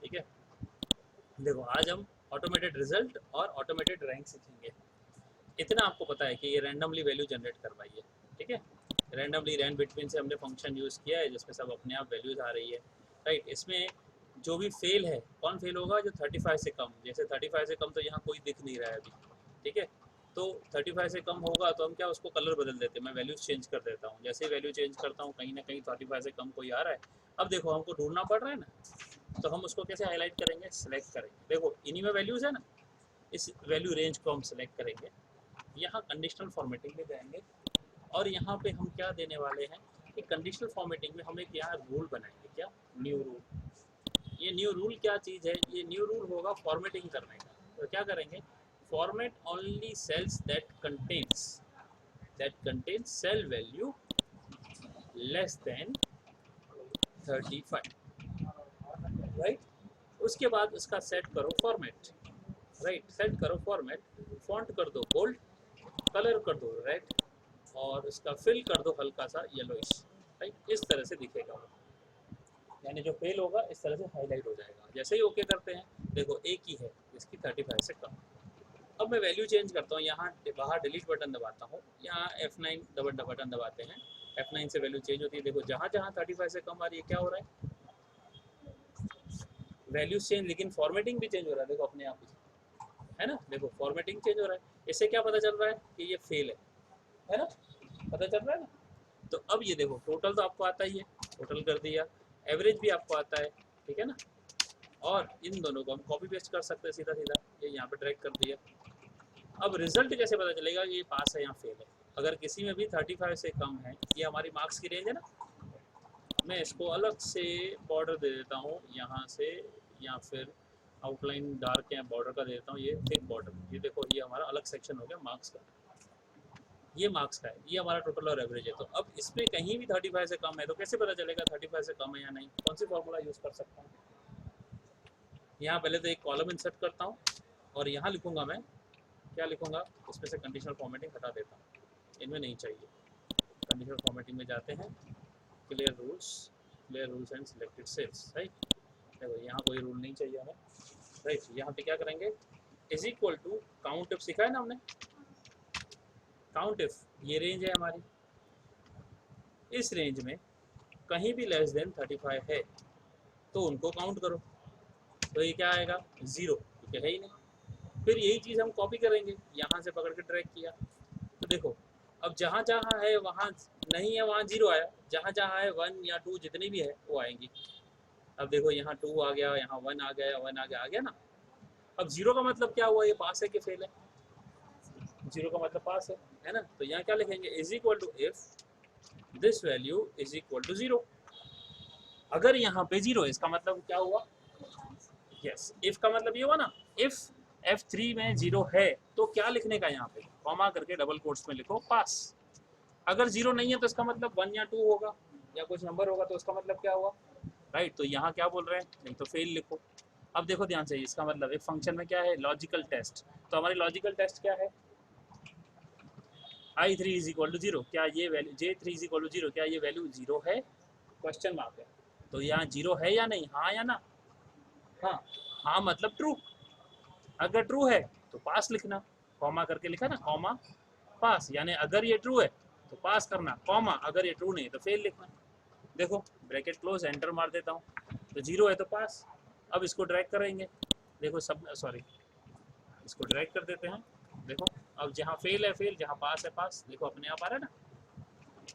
ठीक है। देखो आज हम ऑटोमेटेड रिजल्ट और ऑटोमेटेड रैंक सीखेंगे। इतना आपको पता है कि ये रैंडमली वैल्यू जनरेट करवाई है, ठीक है। रैंडमली रैंड बिटवीन से हमने फंक्शन यूज़ किया है जिसमें सब अपने आप वैल्यूज आ रही है, राइट। इसमें जो भी फेल है, कौन फेल होगा? जो 35 से कम, जैसे 35 से कम तो यहाँ कोई दिख नहीं रहा है अभी, ठीक है। तो 35 से कम होगा तो हम क्या उसको कलर बदल देते हैं, मैं वैल्यूज चेंज कर देता हूँ। जैसे वैल्यू चेंज करता हूँ कहीं ना कहीं 35 से कम कोई आ रहा है। अब देखो हमको ढूंढना पड़ रहा है ना, तो हम उसको कैसे हाईलाइट करेंगे? सेलेक्ट करेंगे। देखो इन्हीं में वैल्यूज है ना, इस वैल्यू रेंज को हम सेलेक्ट करेंगे, यहाँ कंडीशनल फॉर्मेटिंग में जाएंगे और यहाँ पे हम क्या देने वाले हैं कि कंडीशनल फॉर्मेटिंग में हम एक यहाँ रूल बनाएंगे। क्या? New rule. ये न्यू रूल क्या चीज़ है? ये न्यू रूल होगा फॉर्मेटिंग करने का। तो क्या करेंगे? Format only cells that contains cell value less than 35, right. उसके बाद इसका सेट करो फॉर्मेट, राइट। सेट करो फॉर्मेट, फॉन्ट कर दो बोल्ड, कलर कर दो रेड और इसका फिल कर दो हल्का सा येलोइश, राइट। इस तरह से दिखेगा वो, यानी जो फेल होगा इस तरह से हाईलाइट हो जाएगा। जैसे ही ओके करते हैं, देखो एक ही है इसकी 35 से कम। अब मैं वैल्यू चेंज करता हूँ, यहाँ बाहर डिलीट बटन दबाता हूँ, यहाँ F9 डबल बटन दबाते हैं, F9 से वैल्यू चेंज होती है। देखो जहाँ जहाँ 35 से कम आ रही है क्या हो रहा है? वैल्यूज चेंज, लेकिन फॉर्मेटिंग भी चेंज हो रहा है, देखो अपने आप ही, है ना। देखो फॉर्मेटिंग चेंज हो रहा है। इससे क्या पता चल रहा है कि ये फेल है ना, पता चल रहा है ना। तो अब ये देखो टोटल तो आपको आता ही है, टोटल कर दिया, एवरेज भी आपको आता है, ठीक है ना। और इन दोनों को हम कॉपी पेस्ट कर सकते हैं सीधा सीधा, ये यहाँ पे ड्रैग कर दिया। अब रिजल्ट कैसे पता चलेगा ये पास है या फेल है? अगर किसी में भी 35 से कम है, ये हमारी मार्क्स की रेंज है ना, मैं इसको अलग से बॉर्डर दे देता हूँ यहाँ से, या फिर आउटलाइन डार्क या बॉर्डर का दे देता हूँ, ये थिक बॉर्डर। ये देखो ये हमारा अलग सेक्शन हो गया मार्क्स का, ये मार्क्स का है, ये हमारा टोटल और एवरेज है। तो अब इसमें कहीं भी 35 से कम है तो कैसे पता चलेगा 35 से कम है या नहीं? कौन सी फॉर्मूला यूज़ कर सकता हूँ? यहाँ पहले तो एक कॉलम इंसर्ट करता हूँ और यहाँ लिखूंगा मैं, क्या लिखूंगा? इसमें से कंडीशनल फॉर्मेटिंग हटा देता हूँ, इनमें नहीं चाहिए। कंडीशनल फॉर्मेटिंग में जाते हैं, clear rules and selected cells, right. देखो यहाँ कोई रूल नहीं चाहिए हमें, राइट। यहाँ पे क्या करेंगे? Is equal to count if, सीखा है ना हमने, काउंट इफ। ये रेंज है हमारी, इस रेंज में कहीं भी लेस देन 35 है तो उनको काउंट करो। तो ये क्या आएगा? 0, क्योंकि है ही नहीं। फिर यही चीज़ हम कॉपी करेंगे, यहाँ से पकड़ के ड्रैग किया, तो देखो अब जहाँ जहाँ है वहाँ नहीं है, वहाँ 0 आया, जहाँ जहाँ है 1 या 2 जितनी भी है वो आएंगी। अब देखो यहाँ 2 आ गया, यहाँ 1 आ गया, 1 आ गया ना। अब 0 का मतलब क्या हुआ? ये पास है कि फेल है? 0 का मतलब पास है ना। तो यहाँ क्या लिखेंगे? Is equal to if this value is equal to 0। अगर यहाँ पे 0 है इसका मतलब क्या हुआ? यस, इफ का मतलब ये हुआ ना, इफ F3 में 0 है तो क्या लिखने का? यहाँ पे कॉमा करके डबल कोट्स में लिखो पास। अगर 0 नहीं है तो इसका मतलब 1 या 2 होगा या कुछ नंबर होगा, तो उसका मतलब क्या हुआ? राइट। तो यहाँ क्या बोल रहे हैं? नहीं तो फेल लिखो। अब देखो ध्यान से, इसका मतलब एक फंक्शन में क्या है? Logical test. तो हमारी लॉजिकल टेस्ट क्या है? I3 इज इक्वल टू 0, क्या ये value J3 is equal to 0, क्या ये वैल्यू 0 है? क्वेश्चन मार्क है। तो यहाँ 0 है या नहीं? हाँ या ना? हाँ, हाँ मतलब ट्रू। अगर ट्रू है तो पास लिखना, कॉमा करके लिखा ना, कॉमा पास, यानी अगर ये ट्रू है तो पास करना, कॉमा अगर ये ट्रू नहीं है तो फेल लिखना। देखो ब्रैकेट क्लोज, एंटर मार देता हूँ, तो 0 है तो पास। अब इसको ड्रैग करेंगे, देखो सब, सॉरी इसको ड्रैग कर देते हैं। देखो अब जहाँ फेल है फेल, जहाँ पास है पास, देखो अपने आप आ रहा है ना।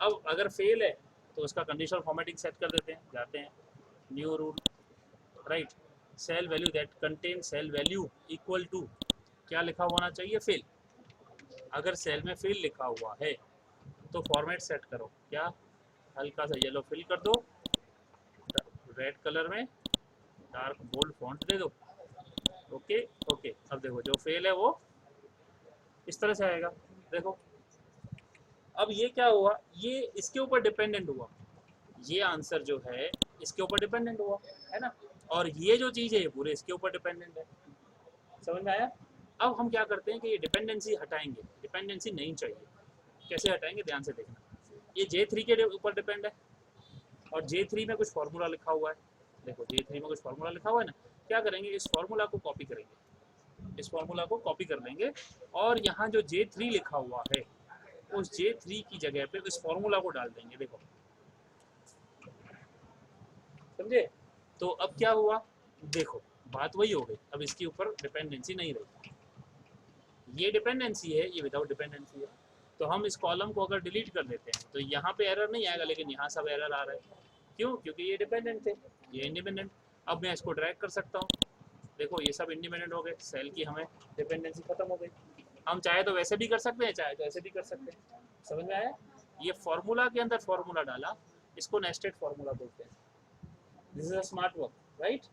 अब अगर फेल है तो उसका कंडीशनल फॉर्मेटिंग सेट कर देते हैं, जाते हैं new rule, right. Cell value that contain cell value equal to, क्या लिखा होना चाहिए? फेल। अगर सेल में फेल लिखा हुआ है तो फॉर्मेट सेट करो, क्या? हल्का सा येलो फिल कर दो, रेड कलर में डार्क बोल्ड फॉन्ट दे दो, ओके ओके। अब देखो जो फेल है वो इस तरह से आएगा, देखो। अब ये क्या हुआ? ये इसके ऊपर डिपेंडेंट हुआ, ये आंसर जो है इसके ऊपर डिपेंडेंट हुआ, है ना। और ये जो चीज़ है ये पूरे इसके ऊपर डिपेंडेंट है। समझ में आया? अब हम क्या करते हैं कि ये डिपेंडेंसी हटाएंगे, डिपेंडेंसी नहीं चाहिए। कैसे हटाएंगे? ध्यान से देखना। ये J3 के ऊपर डिपेंड है और J3 में कुछ फॉर्मूला लिखा हुआ है, देखो J3 में कुछ फार्मूला लिखा हुआ है ना, क्या करेंगे इस फार्मूला को कॉपी करेंगे, इस फार्मूला को कॉपी कर लेंगे और यहाँ जो J3 लिखा हुआ है उस J3 की जगह पे इस फार्मूला को डाल देंगे। देखो समझे? तो अब क्या हुआ, देखो बात वही हो गई, अब इसके ऊपर डिपेंडेंसी नहीं रही, ये डिपेंडेंसी है, ये विदाउट डिपेंडेंसी है। तो हम इस कॉलम को अगर डिलीट कर देते हैं तो यहाँ पे एरर नहीं आएगा, लेकिन यहाँ सब एरर आ रहा है। क्यों? क्योंकि ये डिपेंडेंट थे, ये इंडिपेंडेंट। अब मैं इसको ड्रैग कर सकता हूँ, देखो ये सब इंडिपेंडेंट हो गए, सेल की हमें डिपेंडेंसी खत्म हो गई। हम चाहे तो वैसे भी कर सकते हैं, चाहे तो ऐसे भी कर सकते हैं। समझ में आया? ये फॉर्मूला के अंदर फॉर्मूला डाला, इसको नेस्टेड फॉर्मूला बोलते हैं। This is a smart work, right?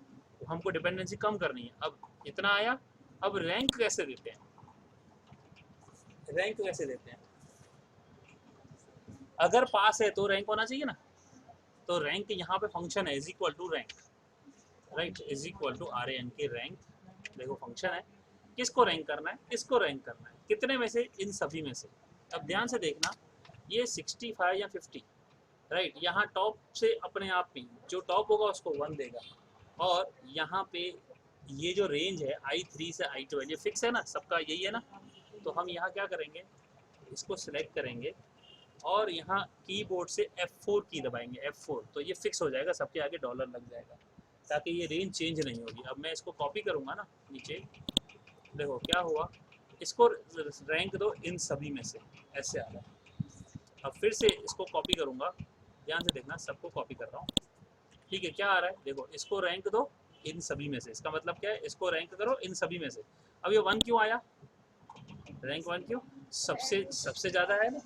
हमको डिपेंडेंसी कम करनी है। अब इतना आया, अब रैंक कैसे देते हैं, रैंक कैसे देते हैं? अगर पास है तो रैंक होना चाहिए ना, तो रैंक यहाँ पे फंक्शन है is equal to rank, right, is equal to RAN K rank. देखो फंक्शन है, किसको रैंक करना है, किसको रैंक करना है, कितने में से, इन सभी में से। अब ध्यान से देखना, ये 65 या 50, राइट, यहाँ टॉप से अपने आप ही जो टॉप होगा उसको 1 देगा, और यहाँ पे ये जो रेंज है I3 से I12 ये फिक्स है ना, सबका यही है ना। तो हम यहाँ क्या करेंगे, इसको सिलेक्ट करेंगे और यहाँ कीबोर्ड से F4 की दबाएंगे, F4, तो ये फिक्स हो जाएगा, सबके आगे डॉलर लग जाएगा, ताकि ये रेंज चेंज नहीं होगी। अब मैं इसको कॉपी करूँगा ना नीचे, देखो क्या हुआ, इसको रैंक दो इन सभी में से, ऐसे आ रहा है। अब फिर से इसको कॉपी करूँगा, ध्यान से देखना, सबको कॉपी कर रहा हूँ, ठीक है। क्या आ रहा है, देखो इसको रैंक दो इन सभी में से, इसका मतलब क्या है, इसको रैंक करो इन सभी में से। अब ये 1 क्यों आया, रैंक 1 क्यों, सबसे सबसे ज़्यादा है ना,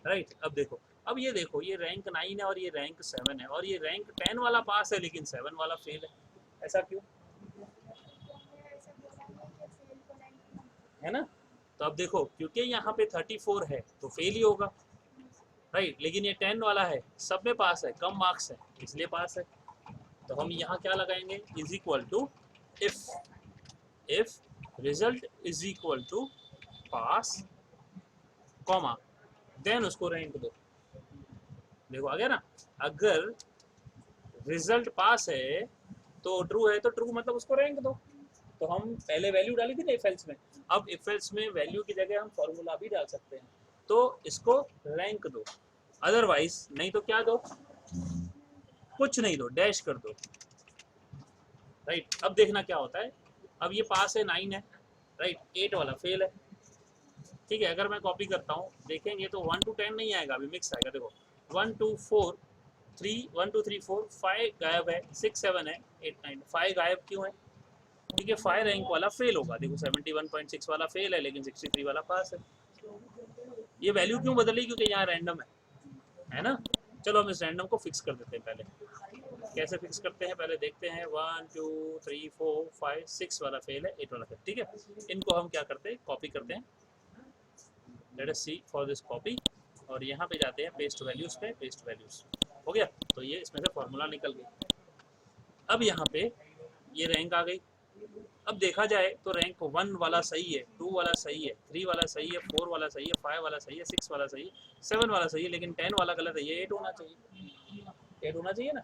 राइट। अब देखो, अब ये देखो, ये रैंक 9 है और ये रैंक 7 है, और ये रैंक 10 वाला पास है लेकिन 7 वाला फेल है, ऐसा क्यों, है ना? तो अब देखो, क्योंकि यहाँ पे 34 है तो फेल ही होगा, राइट, लेकिन ये 10 वाला है, सब में पास है, कम मार्क्स है इसलिए पास है। तो हम यहाँ क्या लगाएंगे, is equal to if result is equal to pass, comma, then उसको रैंक दो। देखो आ गया ना, अगर रिजल्ट पास है तो ट्रू है, तो ट्रू मतलब उसको रैंक दो। तो हम पहले वैल्यू डाली थी ना इफ एल्स में, अब इफ एल्स में वैल्यू की जगह हम फॉर्मूला भी डाल सकते हैं, तो इसको रैंक दो, अदरवाइज नहीं तो क्या दो, कुछ नहीं दो, डैश कर दो, राइट। अब देखना क्या होता है, अब ये पास है 9 है, राइट, 8 वाला फेल है, ठीक है। अगर मैं कॉपी करता हूँ देखेंगे तो 1 to 10 नहीं आएगा, अभी मिक्स आएगा। देखो 1 2 4 3 1 2 3 4 5 गायब है, 6 7 है, 8 9 5 गायब क्यों है, क्योंकि 5 रैंक वाला फेल होगा। देखो 71.6 वाला फेल है लेकिन 63 वाला पास है। ये वैल्यू क्यों बदली, क्योंकि यहाँ रैंडम है ना। चलो हम इस रैंडम को फिक्स कर देते हैं, पहले कैसे फिक्स करते हैं पहले देखते हैं। 1 2 3 4 5 6 वाला फेल है, 8 वाला फेल, ठीक है। इनको हम क्या करते हैं, कॉपी करते हैं, let us see for this copy, और यहाँ पे जाते हैं पेस्ट वैल्यूज पे, पेस्ट वैल्यूज हो गया। तो ये इसमें से फॉर्मूला निकल गया। अब यहाँ पे ये रैंक आ गई। अब देखा जाए तो रैंक 1 वाला सही है, 2 वाला सही है, 3 वाला सही है, 4 वाला सही है, 5 वाला सही है, 6 वाला सही है, 7 वाला सही है, लेकिन 10 वाला गलत है, ये 8 होना चाहिए, 8 होना चाहिए ना।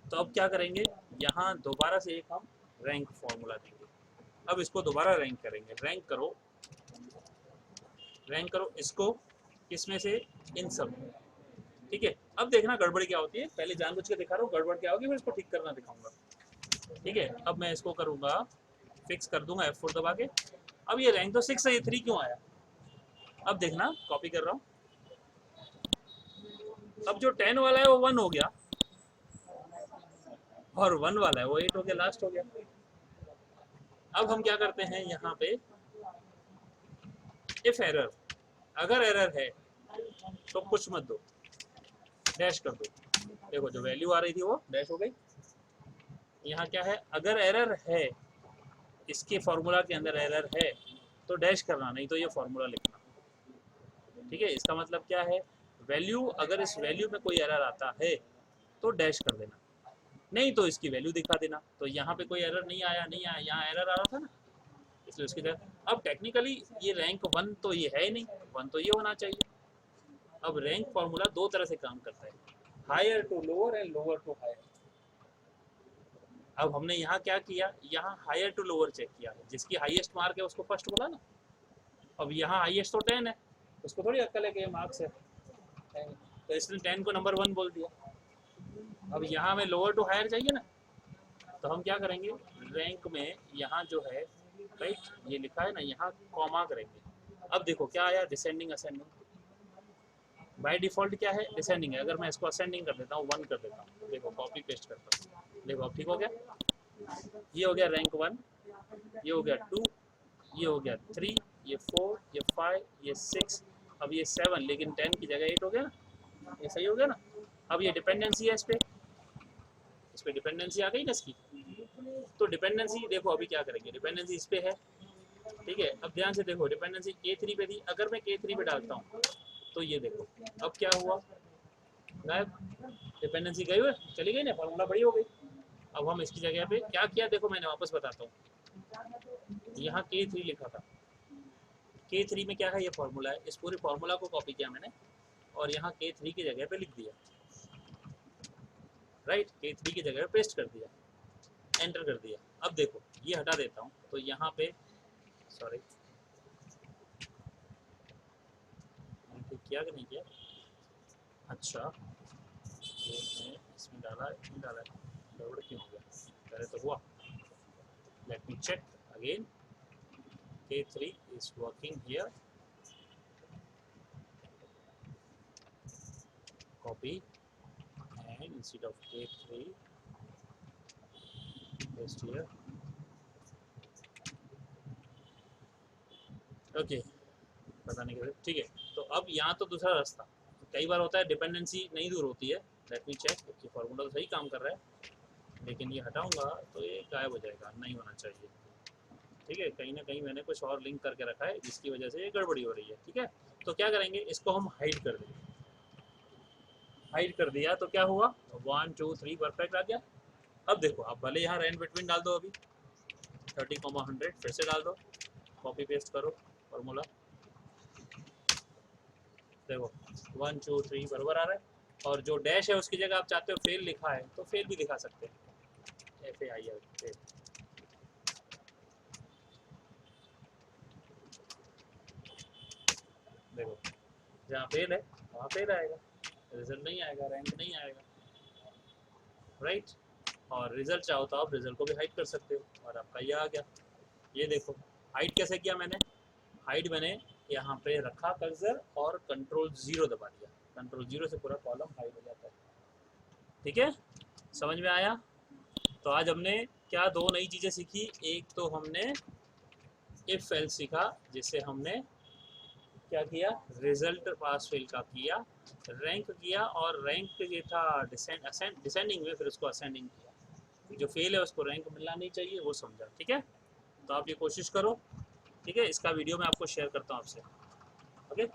तो अब क्या करेंगे, यहाँ दोबारा से एक हम रैंक फॉर्मूला देंगे। अब इसको दोबारा रैंक करेंगे, रैंक करो इसको, किसमें से, इन सब, ठीक है। अब देखना गड़बड़ क्या होती है, पहले जानबूझ के दिखा रहा हूँ, गड़बड़ क्या होगी फिर इसको ठीक करना दिखाऊंगा, ठीक है। अब मैं इसको करूँगा, फिक्स कर दूंगा F4 दबा के। अब ये रैंक तो 6 है, ये 3 क्यों आया, अब देखना कॉपी कर रहा हूँ, अब जो 10 वाला है वो 1 हो गया, और 1 वाला है वो 8 हो गया, लास्ट हो गया। अब हम क्या करते हैं यहाँ पे, इफ एरर, अगर एरर है तो कुछ मत दो, डैश कर दो। देखो जो वैल्यू आ रही थी वो डैश हो गई। यहाँ क्या है, अगर एरर है, इसके फॉर्मूला के अंदर एरर है तो डैश करना, नहीं तो ये फॉर्मूला लिखना, ठीक है। इसका मतलब क्या है, वैल्यू, अगर इस वैल्यू में कोई एरर आता है तो डैश कर देना, नहीं तो इसकी वैल्यू दिखा देना। तो यहाँ पे कोई एरर नहीं आया, यहाँ एरर आ रहा था ना, इसलिए उसकी तरह। अब टेक्निकली ये रैंक 1 तो ये है ही नहीं, 1 तो ये होना चाहिए। अब रैंक फॉर्मूला दो तरह से काम करता है, higher to lower and lower to higher. अब हमने यहाँ क्या किया, यहाँ हायर टू लोअर चेक किया है, जिसकी हाईएस्ट मार्क है उसको फर्स्ट बोला ना। अब यहाँ हाईएस्ट तो 10 है, उसको थोड़ी अक्ल है कि मार्क्स है, तो इसने 10 को नंबर 1 बोल दिया। अब यहाँ हमें लोअर टू हायर चाहिए ना, तो हम क्या करेंगे, रैंक में यहाँ जो है राइट ये लिखा है ना, यहाँ कॉमा करेंगे। अब देखो क्या आया, डिसेंडिंग असेंडिंग। बाय डिफॉल्ट क्या है, डिसेंडिंग है। अगर मैं इसको असेंडिंग कर देता हूँ, 1 कर देता हूँ, देखो कॉपी पेस्ट करता हूँ, देखो अब ठीक हो गया। ये हो गया रैंक 1, ये हो गया 2, ये हो गया 3, ये 4, ये 5, ये 6, अब ये 7, लेकिन 10 की जगह 8 हो गया ना, ये सही हो गया ना। अब ये डिपेंडेंसी है, इस पे डिपेंडेंसी आ गई ना इसकी। तो डिपेंडेंसी देखो अभी क्या करेंगे, डिपेंडेंसी इस पे है, ठीक है। अब ध्यान से देखो, डिपेंडेंसी K3 पे थी, अगर मैं K3 पे डालता हूँ तो ये देखो अब क्या हुआ, गायब, डिपेंडेंसी गई हुई, चली गई ना, फॉर्मूला बड़ी हो गई। अब हम इसकी जगह पे क्या किया, देखो मैंने वापस बताता हूँ, यहाँ K3 लिखा था, K3 में क्या है, ये फॉर्मूला है, इस पूरे फॉर्मूला को कॉपी किया मैंने और यहाँ K3 की जगह पे लिख दिया, राइट, K3 की जगह पे पेस्ट कर दिया, एंटर कर दिया। अब देखो ये हटा देता हूँ तो यहाँ पे सॉरी किया कि नहीं किया, अच्छा ये मैं इसमें डाला नहीं डाला, गड़बड़ क्यों हो गया, पहले तो हुआ। Let me check again, K3 is working here, copy and instead of K3 paste here, okay पता नहीं कैसे, ठीक है। तो अब यहाँ तो दूसरा रास्ता, कई बार होता है डिपेंडेंसी नहीं दूर होती है, लेट मी चेक, कि फार्मूला तो सही काम कर रहा है, लेकिन ये हटाऊंगा तो ये गायब हो जाएगा, नहीं होना चाहिए, ठीक है। कहीं ना कहीं मैंने कुछ और लिंक करके रखा है जिसकी वजह से ये गड़बड़ी हो रही है, ठीक है। तो क्या करेंगे, इसको हम हाइड कर देंगे, हाइड कर दिया तो क्या हुआ, 1 2 3 परफेक्ट आ गया। अब देखो, आप भले यहाँ रेंज बिटवीन डाल दो, अभी 30,100 फिर से डाल दो, कॉपी पेस्ट करो फॉर्मूला, देखो 1 2 3 बराबर आ रहा है। और जो डैश है उसकी जगह आप चाहते हो फेल लिखा है तो फेल भी दिखा सकते हैं, FAIL फेल, देखो जहाँ फेल है वहाँ फेल आएगा, रिजल्ट नहीं आएगा, रैंक नहीं आएगा, राइट। और रिजल्ट चाहो तो आप रिजल्ट को भी हाइड कर सकते हो, और आपका ये आ गया। ये देखो हाइड कैसे किया मैंने, हाइड मैंने यहाँ पे रखा कर्सर और Ctrl 0 दबा दिया, Ctrl 0 से पूरा कॉलम हाइड हो जाता है, ठीक है, समझ में आया। तो आज हमने क्या दो नई चीज़ें सीखी, एक तो हमने इफ एल्स सीखा, जिससे हमने क्या किया, रिजल्ट पास फेल का किया, रैंक किया, और रैंक ये था डिसेंडिंग में, फिर उसको असेंडिंग किया, जो फेल है उसको रैंक मिलना नहीं चाहिए वो समझा, ठीक है। तो आप ये कोशिश करो, ठीक है। इसका वीडियो मैं आपको शेयर करता हूँ आपसे, ओके।